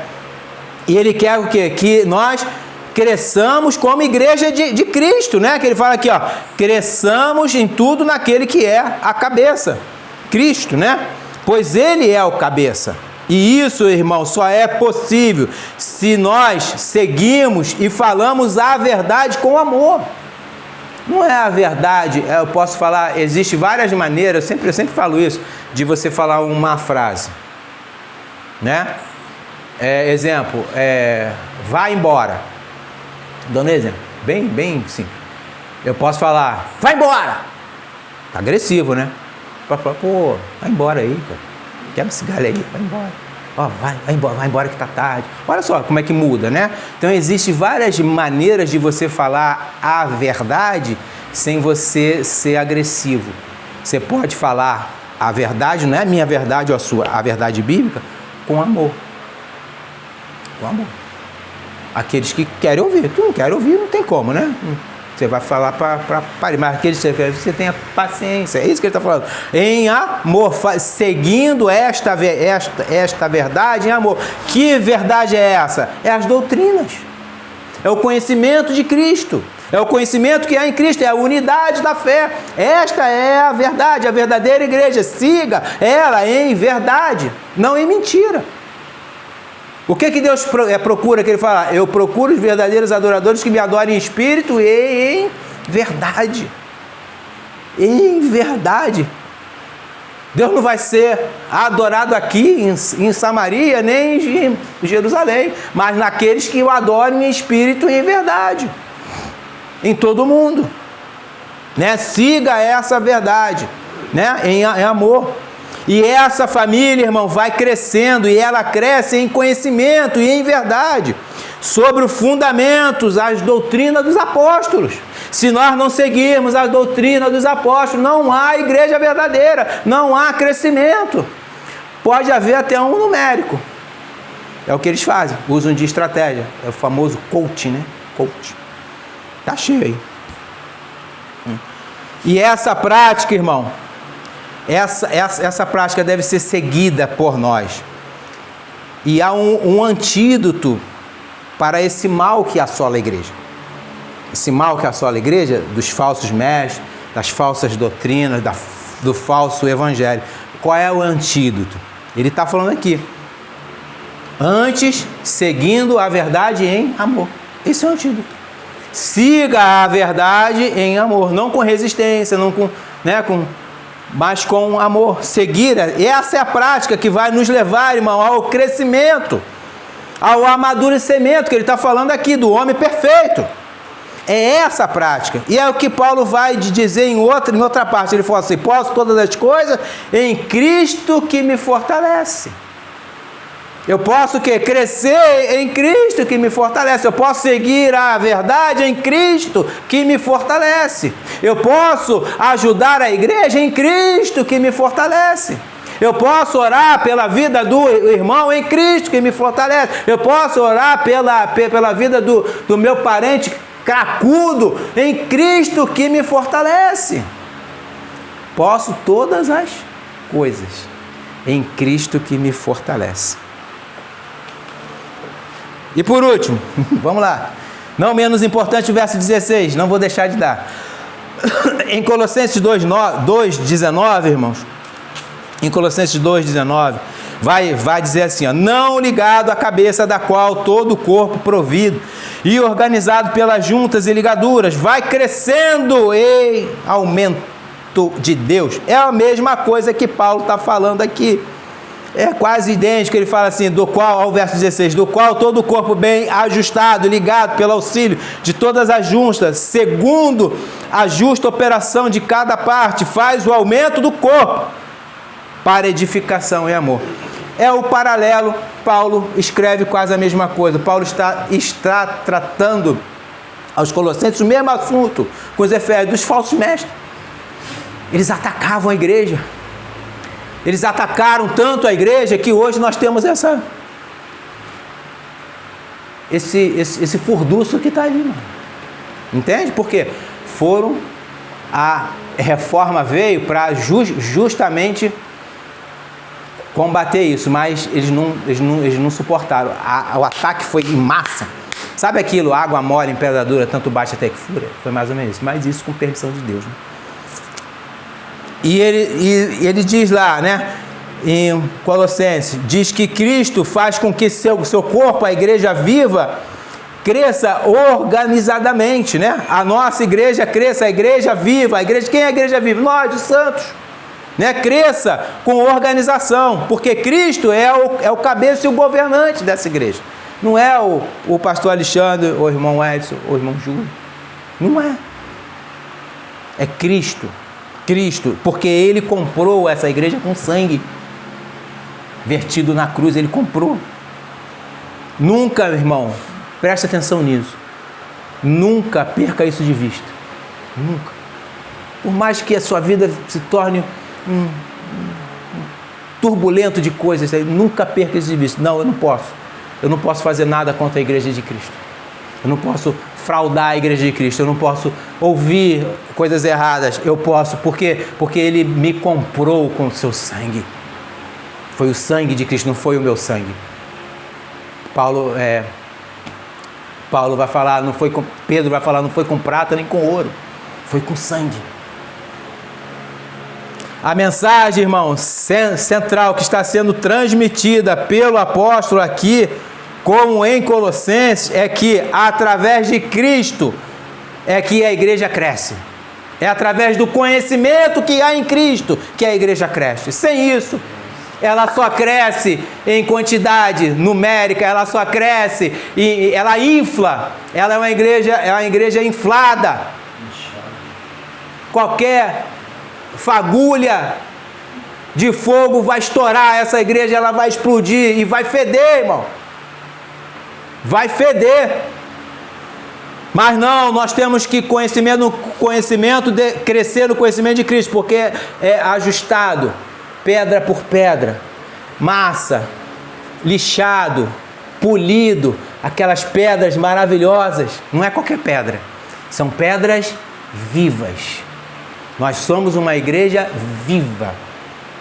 E ele quer o quê? Que nós cresçamos como igreja de Cristo, né? Que ele fala aqui, ó, cresçamos em tudo naquele que é a cabeça, Cristo, né? Pois ele é o cabeça. E isso, irmão, só é possível se nós seguimos e falamos a verdade com amor. Não é a verdade, eu posso falar, existe várias maneiras, eu sempre falo isso, de você falar uma frase, né? Exemplo, vá embora. Dando exemplo, bem simples. Eu posso falar, vai embora. Tá agressivo, né? Pode falar, pô, vai embora aí, cara. Quebra esse galho aí, vai embora. Ó, vai embora que tá tarde. Olha só como é que muda, né? Então, existem várias maneiras de você falar a verdade sem você ser agressivo. Você pode falar a verdade, não é a minha verdade ou a sua, a verdade bíblica, com amor. Com amor. Aqueles que querem ouvir. Tu não quer ouvir, não tem como, né? Você vai falar para parir, mas aqueles que você tenha paciência, é isso que ele está falando. Em amor, seguindo esta verdade em amor. Que verdade é essa? É as doutrinas. É o conhecimento de Cristo. É o conhecimento que há em Cristo, é a unidade da fé. Esta é a verdade, a verdadeira igreja. Siga ela em verdade, não em mentira. O que Deus procura? Que ele fala, eu procuro os verdadeiros adoradores que me adorem em espírito e em verdade. Em verdade. Deus não vai ser adorado aqui em Samaria, nem em Jerusalém, mas naqueles que o adorem em espírito e em verdade. Em todo mundo. Né? Siga essa verdade, né? em amor. E essa família, irmão, vai crescendo e ela cresce em conhecimento e em verdade sobre os fundamentos, as doutrinas dos apóstolos. Se nós não seguirmos a doutrina dos apóstolos, não há igreja verdadeira, não há crescimento. Pode haver até um numérico. É o que eles fazem, usam de estratégia. É o famoso coaching, né? Coach. Tá cheio aí. E essa prática, irmão, essa prática deve ser seguida por nós. E há um antídoto para esse mal que assola a igreja. Esse mal que assola a igreja, dos falsos mestres, das falsas doutrinas, do falso evangelho. Qual é o antídoto? Ele está falando aqui. Antes, seguindo a verdade em amor. Esse é o antídoto. Siga a verdade em amor. Não com resistência, não com... né, mas com amor. Seguir, essa é a prática que vai nos levar, irmão, ao crescimento, ao amadurecimento, que ele está falando aqui, do homem perfeito. É essa a prática. E é o que Paulo vai dizer em outra parte. Ele fala assim, posso todas as coisas em Cristo que me fortalece. Eu posso crescer em Cristo que me fortalece. Eu posso seguir a verdade em Cristo que me fortalece. Eu posso ajudar a igreja em Cristo que me fortalece. Eu posso orar pela vida do irmão em Cristo que me fortalece. Eu posso orar pela vida do meu parente cracudo em Cristo que me fortalece. Posso todas as coisas em Cristo que me fortalece. E por último, vamos lá, não menos importante o verso 16, não vou deixar de dar. Em Colossenses 2,19, irmãos, em Colossenses 2,19, vai dizer assim, ó, não ligado à cabeça da qual todo o corpo provido e organizado pelas juntas e ligaduras, vai crescendo e aumentando Espírito de Deus. É a mesma coisa que Paulo está falando aqui. É quase idêntico. Ele fala assim, do qual, ao verso 16, do qual todo o corpo bem ajustado, ligado pelo auxílio de todas as juntas, segundo a justa operação de cada parte, faz o aumento do corpo para edificação e amor. É o paralelo. Paulo escreve quase a mesma coisa. Paulo está tratando aos Colossenses o mesmo assunto com os Efésios, dos falsos mestres. Eles atacavam a igreja. Eles atacaram tanto a igreja que hoje nós temos esse furdúncio que está ali, mano. Entende? Porque a reforma veio para justamente combater isso, mas eles não suportaram. O ataque foi em massa. Sabe aquilo, água mole em pedra dura, tanto bate até que fura? Foi mais ou menos isso. Mas isso com permissão de Deus, né? E ele diz lá, né, em Colossenses, diz que Cristo faz com que seu corpo, a igreja viva, cresça organizadamente, né? A nossa igreja cresça, a igreja viva. Quem é a igreja viva? Nós, os santos. Né? Cresça com organização, porque Cristo é o cabeça e o governante dessa igreja. Não é o pastor Alexandre, o irmão Edson, o irmão Júlio. Não é. É Cristo. Cristo, porque Ele comprou essa igreja com sangue vertido na cruz. Ele comprou. Nunca, irmão, preste atenção nisso. Nunca perca isso de vista. Nunca. Por mais que a sua vida se torne turbulento de coisas, nunca perca isso de vista. Não, eu não posso. Eu não posso fazer nada contra a igreja de Cristo. Eu não posso fraudar a igreja de Cristo. Eu não posso ouvir coisas erradas. Eu posso, porque Ele me comprou com o seu sangue. Foi o sangue de Cristo, não foi o meu sangue. Paulo vai falar, Pedro vai falar, não foi com prata nem com ouro. Foi com sangue. A mensagem, irmão, central que está sendo transmitida pelo apóstolo aqui, como em Colossenses, é que através de Cristo é que a igreja cresce. É através do conhecimento que há em Cristo que a igreja cresce. Sem isso, ela só cresce em quantidade numérica, ela só cresce e ela infla. Ela é uma igreja inflada. Qualquer fagulha de fogo vai estourar essa igreja, ela vai explodir e vai feder, irmão. Vai feder. Mas não, nós temos que crescer no conhecimento de Cristo, porque é ajustado, pedra por pedra, massa, lixado, polido, aquelas pedras maravilhosas. Não é qualquer pedra, são pedras vivas. Nós somos uma igreja viva,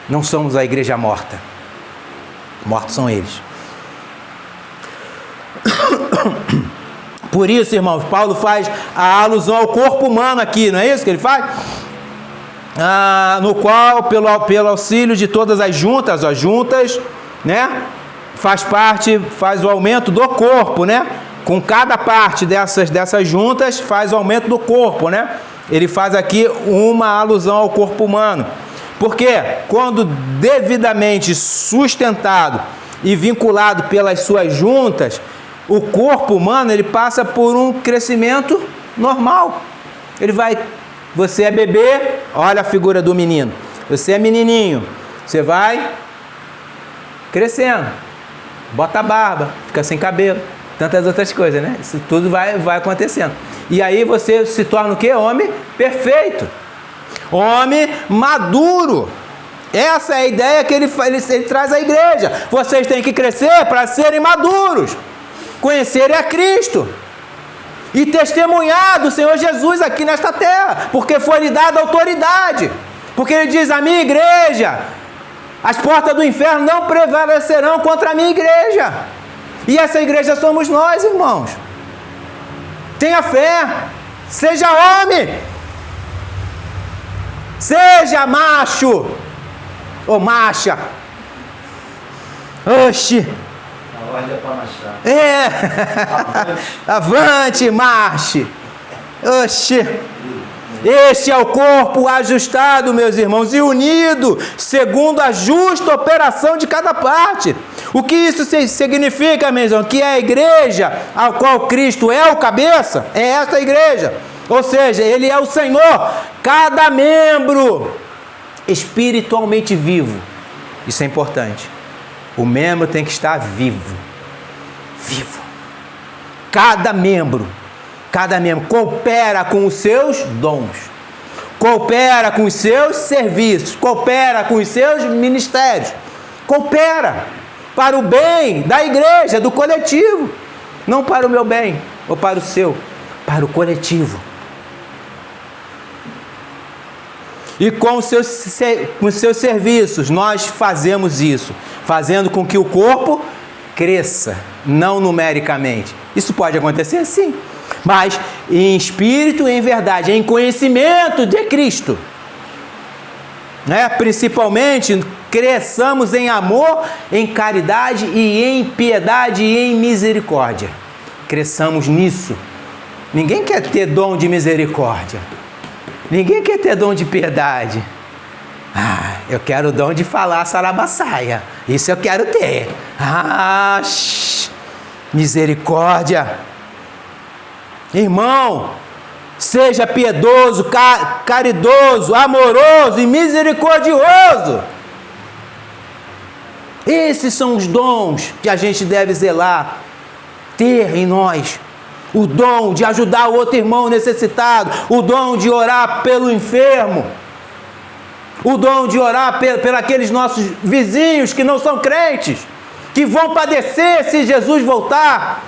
não somos a igreja morta. Mortos são eles. Por isso, irmãos, Paulo faz a alusão ao corpo humano aqui, não é isso que ele faz? No qual, pelo auxílio de todas as juntas, né? Faz o aumento do corpo, né? Com cada parte dessas juntas faz o aumento do corpo, né? Ele faz aqui uma alusão ao corpo humano. Porque quando devidamente sustentado e vinculado pelas suas juntas, o corpo humano ele passa por um crescimento normal. Você é bebê, olha a figura do menino. Você é menininho, você vai crescendo, bota a barba, fica sem cabelo, tantas outras coisas, né? Isso tudo vai acontecendo. E aí você se torna o quê? Homem perfeito. Homem maduro. Essa é a ideia que ele traz à igreja. Vocês têm que crescer para serem maduros. Conhecerem a Cristo. E testemunhar do Senhor Jesus aqui nesta terra. Porque foi lhe dada autoridade. Porque ele diz, a minha igreja, as portas do inferno não prevalecerão contra a minha igreja. E essa igreja somos nós, irmãos. Tenha fé. Seja homem. Seja macho. Ou macha. Oxi. A ordem é para marchar. Avante, marche. Oxi. Este é o corpo ajustado, meus irmãos, e unido segundo a justa operação de cada parte. O que isso significa, meus irmãos? Que a igreja, a qual Cristo é o cabeça, é esta igreja. Ou seja, Ele é o Senhor. Cada membro espiritualmente vivo. Isso é importante. O membro tem que estar vivo. Vivo. Cada membro coopera com os seus dons, coopera com os seus serviços, coopera com os seus ministérios, coopera para o bem da igreja, do coletivo, não para o meu bem ou para o seu, para o coletivo. E com os seus serviços nós fazemos isso, fazendo com que o corpo cresça, não numericamente. Isso pode acontecer sim, mas em espírito e em verdade, em conhecimento de Cristo. Principalmente, cresçamos em amor, em caridade e em piedade e em misericórdia. Cresçamos nisso. Ninguém quer ter dom de misericórdia. Ninguém quer ter dom de piedade. Eu quero o dom de falar sarabassaia. Isso eu quero ter. Misericórdia. Irmão, seja piedoso, caridoso, amoroso e misericordioso. Esses são os dons que a gente deve zelar, ter em nós. O dom de ajudar o outro irmão necessitado, o dom de orar pelo enfermo, o dom de orar pelos aqueles nossos vizinhos que não são crentes, que vão padecer se Jesus voltar.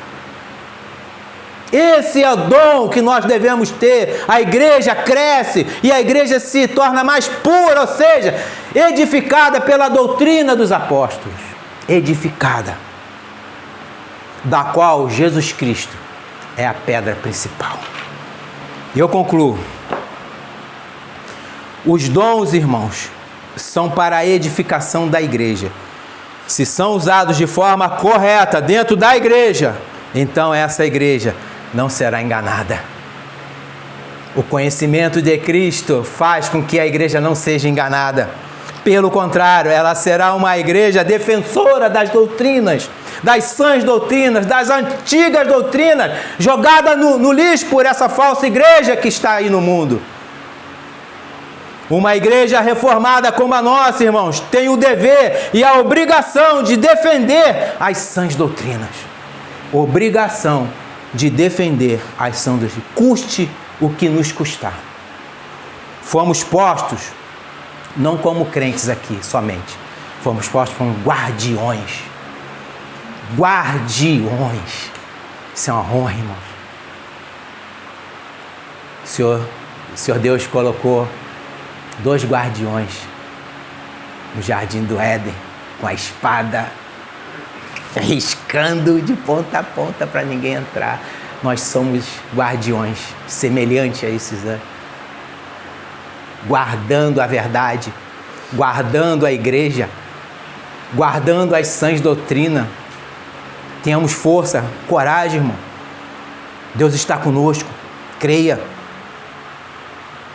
Esse é o dom que nós devemos ter. A igreja cresce e a igreja se torna mais pura, ou seja, edificada pela doutrina dos apóstolos, edificada, da qual Jesus Cristo é a pedra principal. E eu concluo. Os dons, irmãos, são para a edificação da igreja. Se são usados de forma correta dentro da igreja, então essa igreja não será enganada. O conhecimento de Cristo faz com que a igreja não seja enganada. Pelo contrário, ela será uma igreja defensora das doutrinas, das sãs doutrinas, das antigas doutrinas, jogada no lixo por essa falsa igreja que está aí no mundo. Uma igreja reformada como a nossa, irmãos, tem o dever e a obrigação de defender as sãs doutrinas. Obrigação de defender as sãs doutrinas, custe o que nos custar. Fomos postos, não como crentes aqui somente, fomos postos como guardiões. Guardiões. Isso é uma honra, irmãos. O Senhor Deus colocou 2 guardiões no jardim do Éden, com a espada, riscando de ponta a ponta para ninguém entrar. Nós somos guardiões, semelhante a esses anjos, guardando a verdade, guardando a igreja, guardando as sãs doutrinas. Tenhamos força, coragem, irmão. Deus está conosco, creia.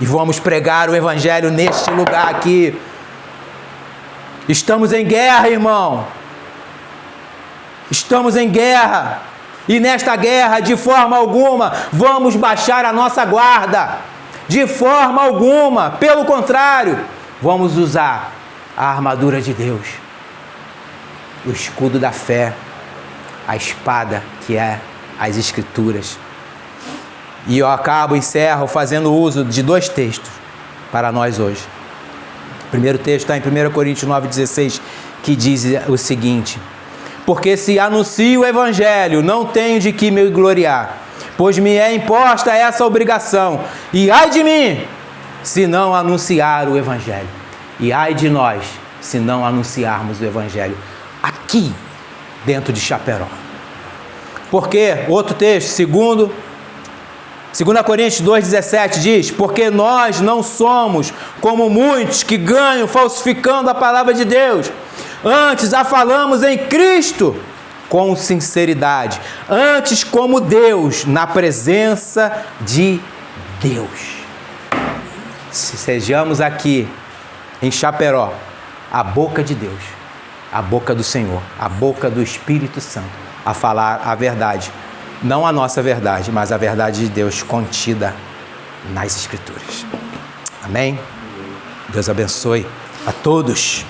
E vamos pregar o evangelho neste lugar aqui. Estamos em guerra, irmão. Estamos em guerra. E nesta guerra, de forma alguma, vamos baixar a nossa guarda. De forma alguma. Pelo contrário, vamos usar a armadura de Deus. O escudo da fé. A espada, que é as Escrituras. E eu encerro fazendo uso de 2 textos para nós hoje. O primeiro texto está em 1 Coríntios 9,16, que diz o seguinte: porque se anuncio o evangelho, não tenho de que me gloriar, pois me é imposta essa obrigação, e ai de mim, se não anunciar o evangelho, e ai de nós, se não anunciarmos o evangelho, aqui, dentro de Chaperó. Porque, outro texto, 2 Coríntios 2,17 diz: porque nós não somos como muitos que ganham falsificando a palavra de Deus. Antes a falamos em Cristo com sinceridade. Antes como Deus, na presença de Deus. sejamos aqui em Chaperó a boca de Deus, a boca do Senhor, a boca do Espírito Santo, a falar a verdade. Não a nossa verdade, mas a verdade de Deus contida nas Escrituras. Amém? Deus abençoe a todos.